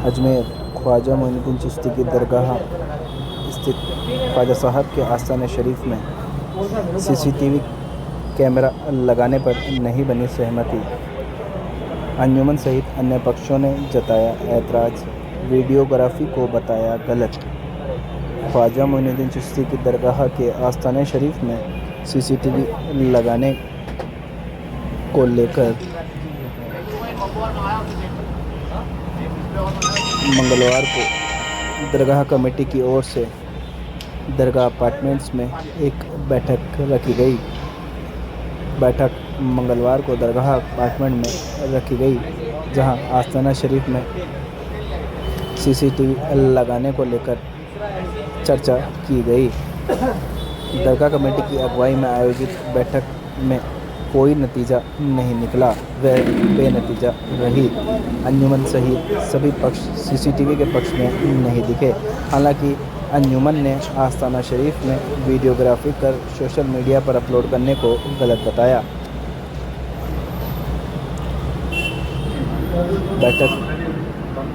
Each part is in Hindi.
अजमेर ख्वाजा मोइनुद्दीन चिश्ती की दरगाह स्थित ख्वाजा साहब के आस्थान शरीफ में सीसीटीवी कैमरा लगाने पर नहीं बनी सहमति। अंजुमन सहित अन्य पक्षों ने जताया ऐतराज़, वीडियोग्राफी को बताया गलत। ख्वाजा मोइनुद्दीन चिश्ती की दरगाह के आस्थान शरीफ में सीसीटीवी लगाने को लेकर मंगलवार को दरगाह कमेटी की ओर से दरगाह अपार्टमेंट्स में एक बैठक रखी गई। बैठक मंगलवार को दरगाह अपार्टमेंट में रखी गई, जहां आस्थाना शरीफ में सीसीटीवी लगाने को लेकर चर्चा की गई। दरगाह कमेटी की अगुवाई में आयोजित बैठक में कोई नतीजा नहीं निकला, वह बेनतीजा रही। अंजुमन सहित सभी पक्ष सीसीटीवी के पक्ष में नहीं दिखे। हालांकि अंजुमन ने आस्थाना शरीफ में वीडियोग्राफी कर सोशल मीडिया पर अपलोड करने को गलत बताया। बैठक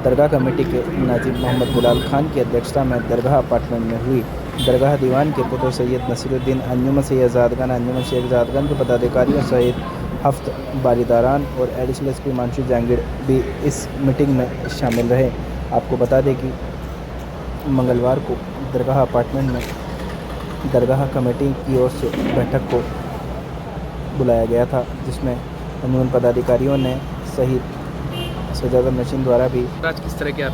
दरगाह कमेटी के नाजिब मोहम्मद बिलाल खान की अध्यक्षता में दरगाह अपार्टमेंट में हुई। दरगाह दीवान के पुत्र सैयद नसीरुद्दीन, अंजुमन सैयद ज़ादगान, अंजुमन शेख ज़ादगान के पदाधिकारियों सहित हफ्त बारीदारान और एडिशनल एसपी मानशू जहांगीर भी इस मीटिंग में शामिल रहे। आपको बता दें कि मंगलवार को दरगाह अपार्टमेंट में दरगाह कमेटी की ओर से बैठक को बुलाया गया था, जिसमें अंजुमन पदाधिकारियों ने सहित सजादा नशीन द्वारा भी आज किस तरह के आप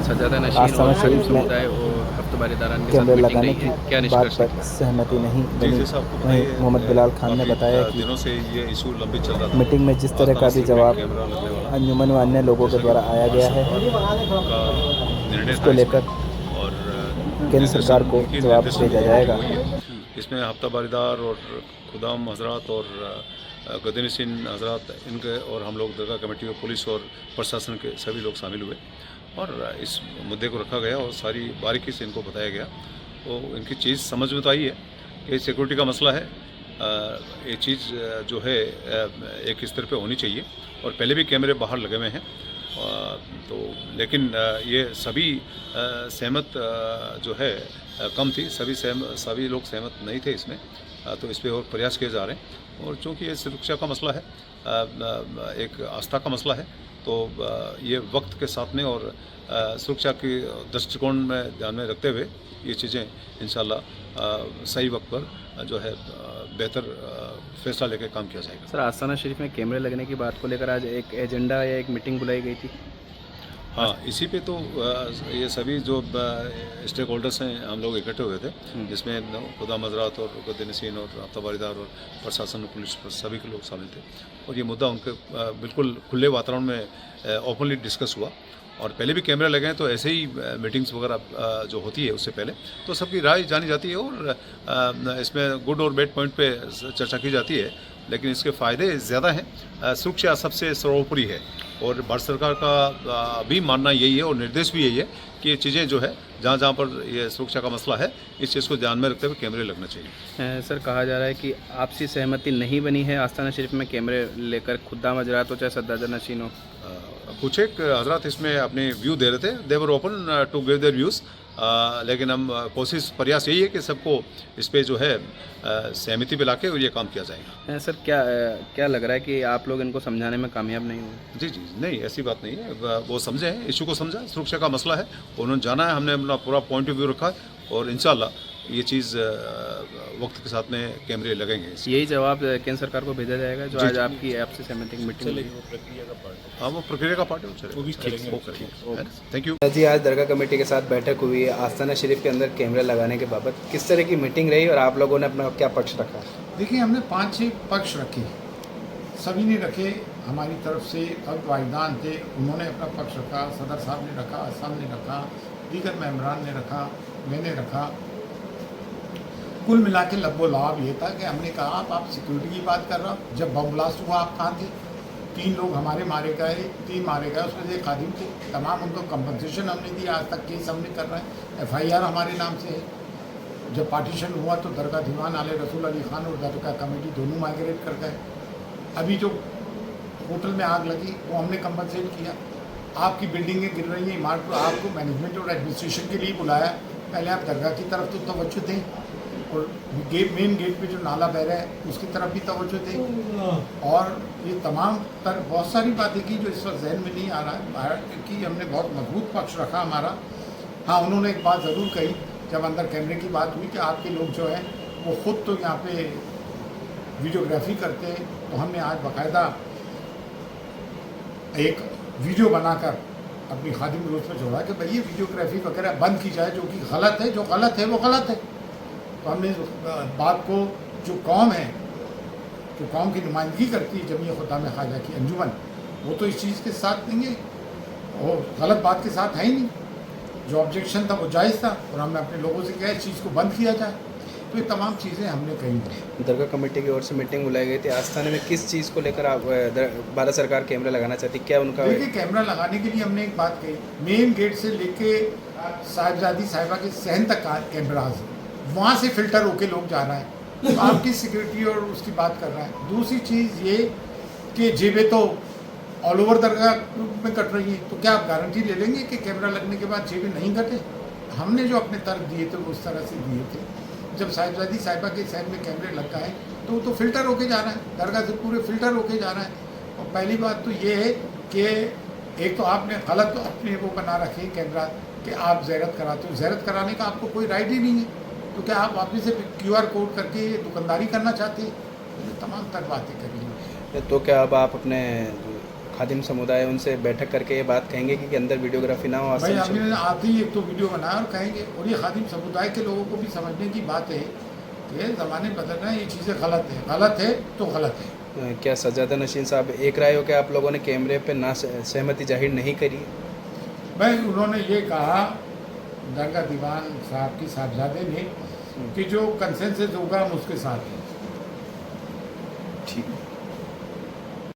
सजादा नशीन आस्थाना शरीफ में कैमरे लगाने की बात पर सहमति नहीं बनी। वहीं मोहम्मद बिलाल खान ने बताया कि दिनों से ये इशू लंबित चल रहा था। मीटिंग में जिस तरह का भी जवाब अंजुमन व अन्य लोगों के द्वारा आया गया है, उसको लेकर और केंद्र सरकार को जवाब भेजा जाएगा। इसमें हफ्ता बारीदार और खुदाम हजरात और गदनशीन हजरात इनके और हम लोग दरगाह कमेटी और पुलिस और प्रशासन के सभी लोग शामिल हुए और इस मुद्दे को रखा गया और सारी बारीकी से इनको बताया गया। तो इनकी चीज़ समझ में तो आई है कि सिक्योरिटी का मसला है। ये चीज़ जो है एक स्तर पे होनी चाहिए और पहले भी कैमरे बाहर लगे हुए हैं। तो लेकिन ये सभी सहमत जो है कम थी, सभी लोग सहमत नहीं थे इसमें। तो इस पर और प्रयास किए जा रहे हैं और चूँकि ये सुरक्षा का मसला है, एक आस्था का मसला है, तो ये वक्त के साथ में और सुरक्षा की दृष्टिकोण में ध्यान में रखते हुए ये चीज़ें इंशाल्लाह सही वक्त पर जो है बेहतर फैसला लेकर काम किया जाएगा। सर, आस्थाना शरीफ में कैमरे लगने की बात को लेकर आज एक एजेंडा या एक मीटिंग बुलाई गई थी। हाँ, इसी पे तो ये सभी जो स्टेक होल्डर्स हैं हम लोग इकट्ठे हुए थे, जिसमें खुदा मजरात और गदनशीन और हफ्ताबारीदार और प्रशासन और पुलिस सभी के लोग शामिल थे और ये मुद्दा उनके बिल्कुल खुले वातावरण में ओपनली डिस्कस हुआ। और पहले भी कैमरे लगे हैं तो ऐसे ही मीटिंग्स वगैरह जो होती है उससे पहले तो सबकी राय जानी जाती है और इसमें गुड और बैड पॉइंट पे चर्चा की जाती है, लेकिन इसके फ़ायदे ज़्यादा हैं। सुरक्षा सबसे सर्वोपरि है और भारत सरकार का भी मानना यही है और निर्देश भी यही है कि ये चीज़ें जो है जहाँ जहाँ पर ये सुरक्षा का मसला है, इस चीज़ को ध्यान में रखते हुए कैमरे लगना चाहिए। सर, कहा जा रहा है कि आपसी सहमति नहीं बनी है आस्थाना शरीफ में कैमरे लेकर, खुदा मजरात हो चाहे सज्जादा नशीन हो। कुछ एक हजरात इसमें अपने व्यू दे रहे थे, they were open to give their views, लेकिन हम प्रयास यही है कि सबको इस पे जो है सहमति पे लाके ये काम किया जाएगा। सर, क्या लग रहा है कि आप लोग इनको समझाने में कामयाब नहीं हुए? जी, नहीं, ऐसी बात नहीं है। वो समझे हैं, इशू को समझा, सुरक्षा का मसला है, उन्होंने जाना है, हमने अपना पूरा पॉइंट ऑफ व्यू रखा है और इंशाल्लाह ये चीज़ वक्त के साथ में कैमरे लगेंगे। यही जवाब केंद्र सरकार को भेजा जाएगा जो आज आपकी आपसे सहमति की मीटिंग हुई। हाँ, वो प्रक्रिया का पार्ट है, वो भी करेंगे। थैंक यू जी, आज दरगाह कमेटी के साथ बैठक हुई है आस्थाना शरीफ के अंदर कैमरे लगाने के बाबत। किस तरह की मीटिंग रही और आप लोगों ने अपना क्या पक्ष रखा? देखिए, हमने 5-6 पक्ष रखे, सभी ने रखे। हमारी तरफ से अब वाहिदान थे, उन्होंने अपना पक्ष रखा, सदर साहब ने रखा, असम ने रखा, दीगर मेम्बरान ने रखा, मैंने रखा। कुल मिला के लब्बो लाभ ये था कि हमने कहा आप सिक्योरिटी की बात कर रहा हो, जब बम ब्लास्ट हुआ आप कहाँ थे? 3 लोग हमारे मारे गए, 3 मारे गए, उसमें से खादिम थे। तमाम उनको कंपनसेशन हमने दी, आज तक केस हमने कर रहे हैं, FIR हमारे नाम से है। जब पार्टीशन हुआ तो दरगाह दीवान आले रसूल अली खान और दरगाह कमेटी दोनों माइग्रेट कर गए। अभी जो होटल में आग लगी वो हमने कंपनसेट किया। आपकी बिल्डिंगें गिर रही हैं, इमारत को आपको मैनेजमेंट और एडमिनिस्ट्रेशन के लिए बुलाया। पहले आप दरगाह की तरफ तो तवज्जो दें और मेन गेट पे जो नाला बह रहा है उसकी तरफ भी तवज्जो दें। और ये तमाम बहुत सारी बातें की जो इस वक्त जहन में नहीं आ रहा है कि हमने बहुत मजबूत पक्ष रखा हमारा। हाँ, उन्होंने एक बात ज़रूर कही जब अंदर कैमरे की बात हुई कि आपके लोग जो हैं वो ख़ुद तो यहाँ पे वीडियोग्राफी करते हैं, तो हमने आज बाकायदा एक वीडियो बनाकर अपनी खादिम रोज़ पर जोड़ा कि भाई ये वीडियोग्राफी वगैरह बंद की जाए, जो कि गलत है, जो गलत है वो गलत है। तो हमने इस बात को जो कौम है, जो कौम की नुमाइंदगी करती है जमीयत खुद्दाम ख्वाजा की अंजुमन, वो तो इस चीज़ के साथ नहीं है और गलत बात के साथ है ही नहीं। जो ऑब्जेक्शन था वो जायज़ था और हमने अपने लोगों से कहा इस चीज़ को बंद किया जाए। तो ये तमाम चीज़ें हमने कही। दरगाह कमेटी की ओर से मीटिंग बुलाई गई थी आस्थाना में, किस चीज़ को लेकर आप भारत सरकार कैमरा लगाना चाहती, क्या उनका? देखिए, कैमरा लगाने के लिए हमने एक बात कही, मेन गेट से लेके साहिबजादी साहिबा के सहन तक कैमराज है, वहाँ से फ़िल्टर होके लोग जा रहा है, तो आपकी सिक्योरिटी और उसकी बात कर रहा है। दूसरी चीज़ ये कि जेबें तो ऑल ओवर दरगाह में कट रही हैं, तो क्या आप गारंटी ले लेंगे कि कैमरा लगने के बाद जेबें नहीं कटे? हमने जो अपने तर्क दिए थे वो उस तरह से दिए थे। जब साहिबजादी साहिबा के सहन में कैमरे लग गए तो वो तो फ़िल्टर होके जा रहा है, दरगाह से पूरे फ़िल्टर होके जा रहा है। और पहली बात तो ये है कि एक तो आपने गलत अपने वो बना रखे कैमरा कि आप ज़ियारत कराते हो, ज़ियारत कराने का आपको कोई राइट ही नहीं है, तो क्या आप वापस से QR कोड करके दुकानदारी करना चाहते हैं? तो तमाम तर बातें करेंगे। तो क्या अब आप अपने खादिम समुदाय उनसे बैठक करके ये बात कहेंगे कि अंदर वीडियोग्राफी ना हो? भाई हमने आते ही एक तो वीडियो बनाया और कहेंगे, और ये खादिम समुदाय के लोगों को भी समझने की बात है कि ज़माने बदल रहे हैं, ये चीज़ें गलत है तो गलत है। क्या सज्जादा नशीन साहब एक राय हो कि आप लोगों ने कैमरे पे ना सहमति जाहिर नहीं करी? भाई उन्होंने ये कहा दरगाह दीवान साहब की साहबजादे ने कि जो कंसेंसस होगा हम उसके साथ हैं। ठीक।